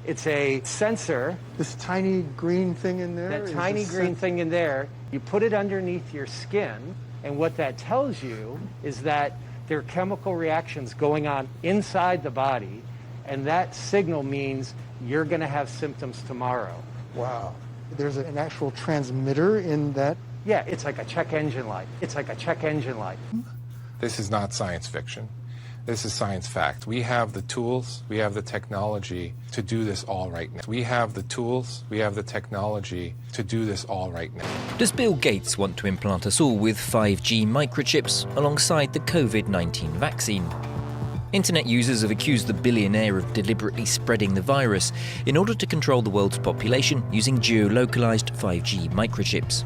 It's a sensor. This tiny green thing in there? That tiny green thing in there, you put it underneath your skin, and what that tells you is that there are chemical reactions going on inside the body, and that signal means you're going to have symptoms tomorrow. Wow. There's an actual transmitter in that? Yeah, it's like a check engine light. It's like a check engine light. This is not science fiction. This is science fact. We have the tools, we have the technology to do this all right now. We have the tools, we have the technology to do this all right now. Does Bill Gates want to implant us all with 5G microchips alongside the COVID-19 vaccine? Internet users have accused the billionaire of deliberately spreading the virus in order to control the world's population using geo-localized 5G microchips.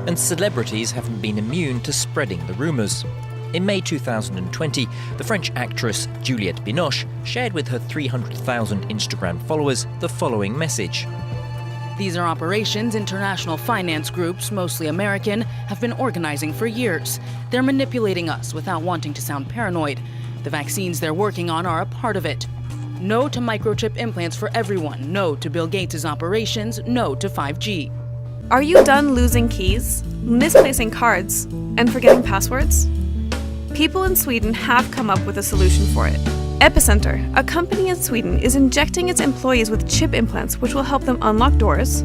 And celebrities haven't been immune to spreading the rumours. In May 2020, the French actress Juliette Binoche shared with her 300,000 Instagram followers the following message. These are operations international finance groups, mostly American, have been organizing for years. They're manipulating us without wanting to sound paranoid. The vaccines they're working on are a part of it. No to microchip implants for everyone. No to Bill Gates' operations. No to 5G. Are you done losing keys, misplacing cards, and forgetting passwords? People in Sweden have come up with a solution for it. Epicenter, a company in Sweden, is injecting its employees with chip implants which will help them unlock doors,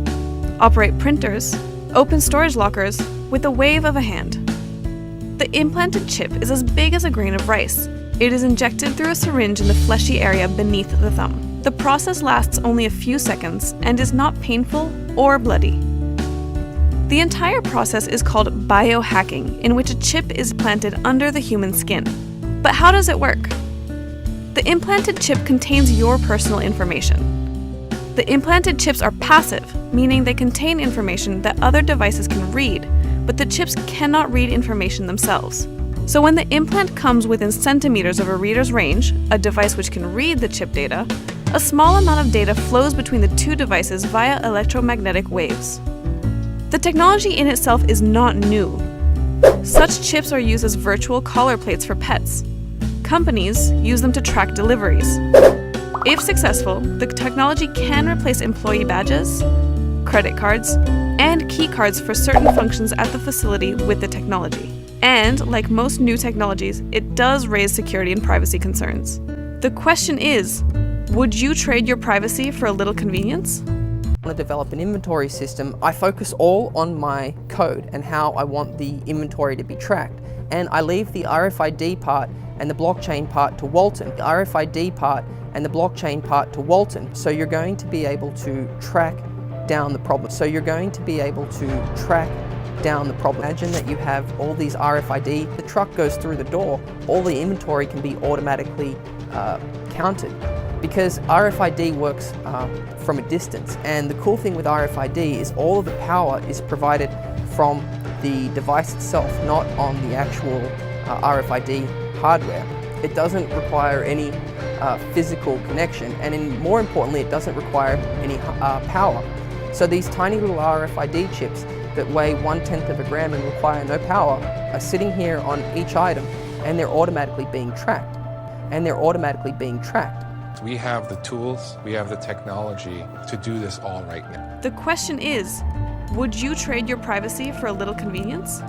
operate printers, open storage lockers with the wave of a hand. The implanted chip is as big as a grain of rice. It is injected through a syringe in the fleshy area beneath the thumb. The process lasts only a few seconds and is not painful or bloody. The entire process is called biohacking, in which a chip is planted under the human skin. But how does it work? The implanted chip contains your personal information. The implanted chips are passive, meaning they contain information that other devices can read, but the chips cannot read information themselves. So when the implant comes within centimeters of a reader's range, a device which can read the chip data, a small amount of data flows between the two devices via electromagnetic waves. The technology in itself is not new. Such chips are used as virtual collar plates for pets. Companies use them to track deliveries. If successful, the technology can replace employee badges, credit cards, and key cards for certain functions at the facility with the technology. And, like most new technologies, it does raise security and privacy concerns. The question is, would you trade your privacy for a little convenience? To develop an inventory system, I focus all on my code and how I want the inventory to be tracked. And I leave the RFID part and the blockchain part to Walton. The RFID part and the blockchain part to Walton. So you're going to be able to track down the problem. Imagine that you have all these RFID, the truck goes through the door, all the inventory can be automatically counted. Because RFID works from a distance, and the cool thing with RFID is all of the power is provided from the device itself, not on the actual RFID hardware. It doesn't require any physical connection, and more importantly, it doesn't require any power. So these tiny little RFID chips that weigh 1/10 of a gram and require no power are sitting here on each item, and they're automatically being tracked. We have the tools, we have the technology to do this all right now. The question is, would you trade your privacy for a little convenience?